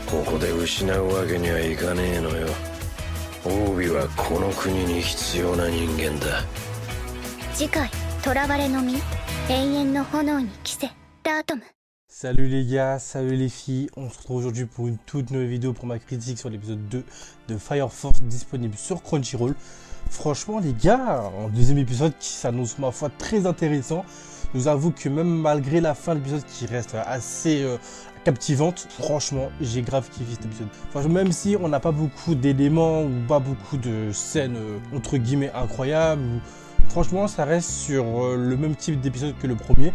ここで失うわけにはいかねえのよ。オービはこの国に必要な人間だ。次回囚われの身、永遠の炎に着せ、ダートム。 Salut les gars, salut les filles, on se retrouve aujourd'hui pour une toute nouvelle vidéo pour ma critique sur l'épisode 2 de Fire Force disponible sur Crunchyroll. Franchement les gars, un deuxième épisode qui s'annonce ma foi très intéressant. Je vous avoue que même malgré la fin de l'épisode qui reste assez captivante, franchement j'ai grave kiffé cet épisode. Franchement, même si on n'a pas beaucoup d'éléments ou pas beaucoup de scènes entre guillemets incroyables, franchement ça reste sur le même type d'épisode que le premier.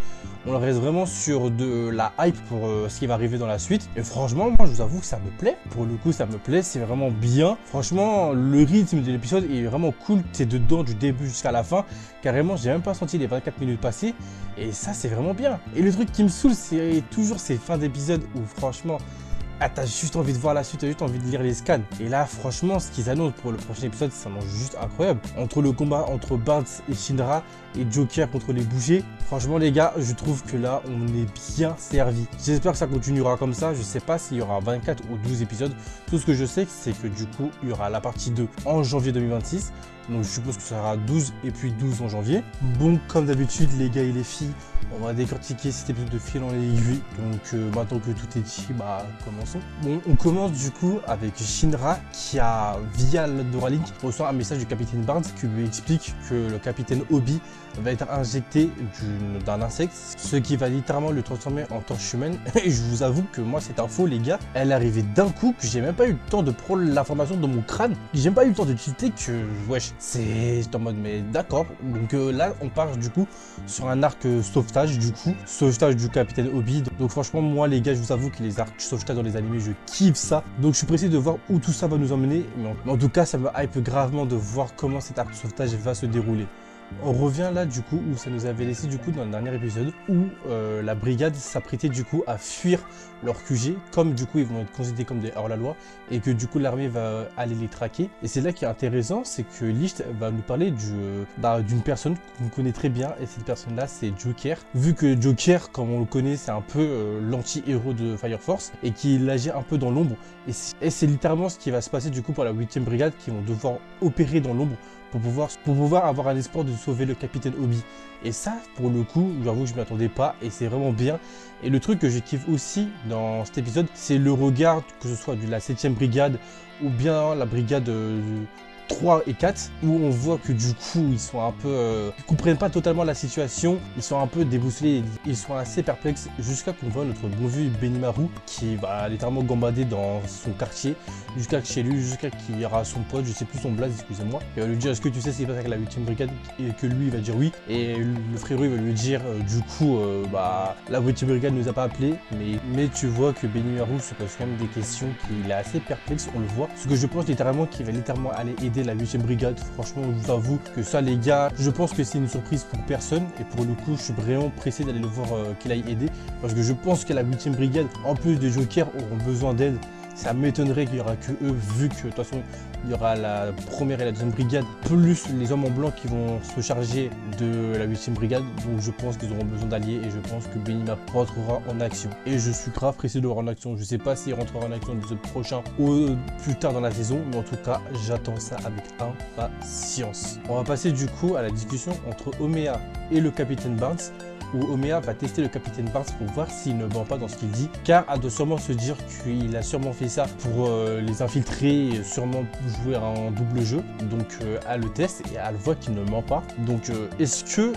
On reste vraiment sur de la hype pour ce qui va arriver dans la suite. Et franchement, moi je vous avoue que ça me plaît. Pour le coup, ça me plaît, c'est vraiment bien. Franchement, le rythme de l'épisode est vraiment cool. C'est dedans du début jusqu'à la fin. Carrément, j'ai même pas senti les 24 minutes passer. Et ça, c'est vraiment bien. Et le truc qui me saoule, c'est toujours ces fins d'épisode où franchement, t'as juste envie de voir la suite, t'as juste envie de lire les scans. Et là, franchement, ce qu'ils annoncent pour le prochain épisode, ça s'annonce juste incroyable. Entre le combat entre Barnes et Shinra et Joker contre les bouchers, franchement les gars, je trouve que là, on est bien servi. J'espère que ça continuera comme ça. Je sais pas s'il y aura 24 ou 12 épisodes. Tout ce que je sais, c'est que du coup, il y aura la partie 2 en janvier 2026. Donc je suppose que ça sera 12 et puis 12 en janvier. Bon, comme d'habitude, les gars et les filles, on va décortiquer cet épisode de fil en aiguille. Donc maintenant que tout est dit, commençons. Bon, on commence du coup avec Shinra qui a, via Neuralink, reçoit un message du capitaine Barnes qui lui explique que le capitaine Obi va être injecté d'un insecte, ce qui va littéralement le transformer en torche humaine. Et je vous avoue que moi, cette info, les gars, elle est arrivée d'un coup, que j'ai même pas eu le temps de prendre l'information dans mon crâne. J'ai même pas eu le temps de tilter que, wesh, c'est en mode, mais d'accord. Donc là, on part du coup sur un arc sauvetage, du coup, sauvetage du capitaine Obi. Donc franchement, moi, les gars, je vous avoue que les arcs sauvetage dans les animés, je kiffe ça. Donc je suis pressé de voir où tout ça va nous emmener. Mais en tout cas, ça me hype gravement de voir comment cet arc sauvetage va se dérouler. On revient là du coup où ça nous avait laissé du coup dans le dernier épisode où la brigade s'apprêtait du coup à fuir leur QG, comme du coup ils vont être considérés comme des hors-la-loi et que du coup l'armée va aller les traquer. Et c'est là qui est intéressant, c'est que Licht va nous parler d'une personne qu'on connaît très bien, et cette personne là c'est Joker. Vu que Joker, comme on le connaît, c'est un peu l'anti-héros de Fire Force et qu'il agit un peu dans l'ombre, et c'est littéralement ce qui va se passer du coup pour la 8ème brigade, qui vont devoir opérer dans l'ombre pour pouvoir avoir un espoir de sauver le capitaine Obi. Et ça, pour le coup, j'avoue que je ne m'y attendais pas et c'est vraiment bien. Et le truc que je kiffe aussi dans cet épisode, c'est le regard, que ce soit de la 7ème brigade ou bien la brigade 3 et 4, où on voit que du coup ils sont un peu ils comprennent pas totalement la situation, ils sont un peu déboussolés, ils sont assez perplexes, jusqu'à qu'on voit notre bon vieux Benimaru qui va littéralement gambader dans son quartier jusqu'à chez lui, jusqu'à qu'il y aura son pote, je sais plus son blaze, excusez-moi, il va lui dire est-ce que tu sais ce qui se passe avec la 8ème brigade, et que lui il va dire oui, et le frérot il va lui dire du coup la 8ème brigade nous a pas appelé, mais tu vois que Benimaru se pose quand même des questions, qu'il est assez perplexe, on le voit, ce que je pense littéralement qu'il va littéralement aller aider la 8ème brigade. Franchement, je vous avoue que ça, les gars, je pense que c'est une surprise pour personne. Et pour le coup, je suis vraiment pressé d'aller le voir qu'il aille aider. Parce que je pense que la 8ème brigade, en plus de Joker, auront besoin d'aide. Ça m'étonnerait qu'il n'y aura que eux, vu que de toute façon, il y aura la première et la 2ème brigade, plus les hommes en blanc qui vont se charger de la 8ème brigade. Donc je pense qu'ils auront besoin d'alliés et je pense que Benimaru rentrera en action. Et je suis grave pressé de le voir en action. Je sais pas s'il rentrera en action l'épisode prochain ou plus tard dans la saison, mais en tout cas, j'attends ça avec impatience. On va passer du coup à la discussion entre Omea et le capitaine Barnes, où Omea va tester le capitaine Barnes pour voir s'il ne ment pas dans ce qu'il dit, car elle doit sûrement se dire qu'il a sûrement fait ça pour les infiltrer et sûrement jouer un double jeu. Donc elle le teste et elle voit qu'il ne ment pas. Donc est-ce que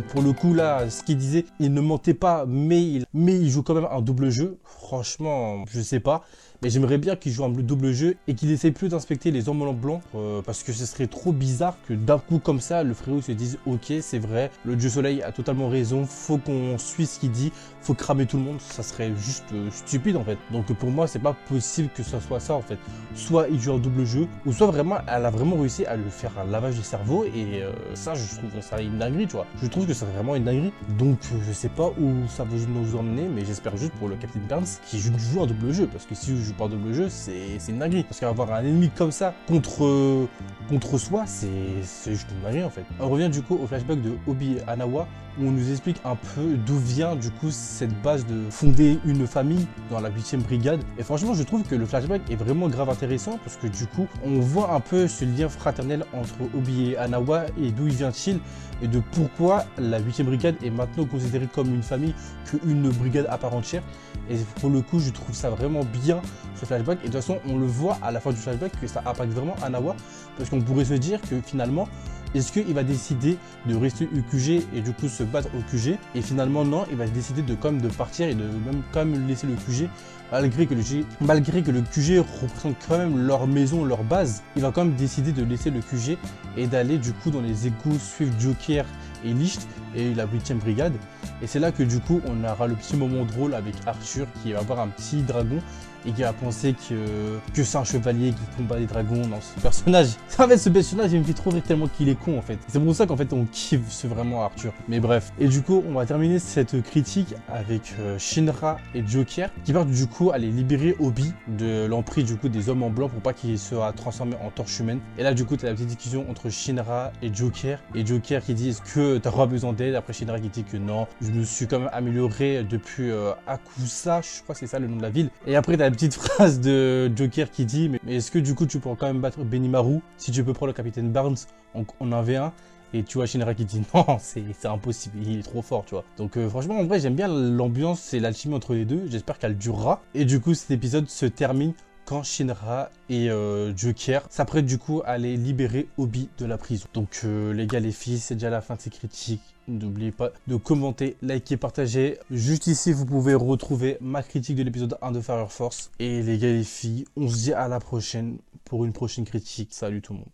pour le coup là, ce qu'il disait, il ne mentait pas, mais il joue quand même un double jeu? Franchement, je sais pas. Mais j'aimerais bien qu'il joue un double jeu et qu'il essaye plus d'inspecter les hommes en blanc, parce que ce serait trop bizarre que d'un coup comme ça, le frérot se dise ok, c'est vrai, le dieu soleil a totalement raison, faut qu'on suive ce qu'il dit, faut cramer tout le monde, ça serait juste stupide en fait. Donc pour moi, c'est pas possible que ça soit ça en fait. Soit il joue un double jeu, ou soit vraiment, elle a vraiment réussi à lui faire un lavage du cerveau, et ça, je trouve ça une dinguerie, tu vois. Je trouve que c'est vraiment une dinguerie. Donc je sais pas où ça va nous emmener, mais j'espère juste pour le Captain Barnes qui joue un double jeu, parce que si je joue pas un double jeu, c'est une dinguerie. Parce qu'avoir un ennemi comme ça contre soi, c'est juste une dinguerie en fait. On revient du coup au flashback de Obi Anawa, où on nous explique un peu d'où vient du coup cette base de fonder une famille dans la 8e brigade. Et franchement, je trouve que le flashback est vraiment grave intéressant parce que du coup, on voit un peu ce lien fraternel entre Obi et Anawa et d'où il vient-il et de pourquoi la 8e brigade est maintenant considérée comme une famille qu'une brigade à part entière. Et pour le coup, je trouve ça vraiment bien, ce flashback. Et de toute façon, on le voit à la fin du flashback que ça impacte vraiment Anawa. Parce qu'on pourrait se dire que finalement, est-ce qu'il va décider de rester au QG et du coup se battre au QG? Et finalement, non, il va décider de quand même de partir et de même quand même laisser le QG. Malgré que le QG représente quand même leur maison, leur base, il va quand même décider de laisser le QG et d'aller du coup dans les égouts suivre Joker et Licht et la 8e brigade. Et c'est là que du coup on aura le petit moment drôle avec Arthur qui va avoir un petit dragon et qui va penser que c'est un chevalier qui combat les dragons. Non, ce personnage, en fait ce personnage il me fait trop rire tellement qu'il est con en fait. C'est pour ça qu'en fait on kiffe vraiment Arthur. Mais bref, et du coup on va terminer cette critique avec Shinra et Joker qui partent du coup aller libérer Obi de l'emprise du coup des hommes en blanc pour pas qu'il soit transformé en torche humaine. Et là du coup tu as la petite discussion entre Shinra et Joker qui dit est-ce que t'as pas besoin d'aide? Après Shinra qui dit que non, je me suis quand même amélioré depuis Akusa, je crois que c'est ça le nom de la ville. Et après t'as la petite phrase de Joker qui dit mais est-ce que du coup tu pourras quand même battre Benimaru si tu peux prendre le capitaine Barnes en 1v1? Et tu vois Shinra qui dit non, c'est impossible, il est trop fort, tu vois. Donc franchement, en vrai, j'aime bien l'ambiance et l'alchimie entre les deux. J'espère qu'elle durera. Et du coup, cet épisode se termine quand Shinra et Joker s'apprêtent du coup à aller libérer Obi de la prison. Donc les gars, les filles, c'est déjà la fin de ces critiques. N'oubliez pas de commenter, liker, partager. Juste ici, vous pouvez retrouver ma critique de l'épisode 1 de Fire Force. Et les gars, les filles, on se dit à la prochaine pour une prochaine critique. Salut tout le monde.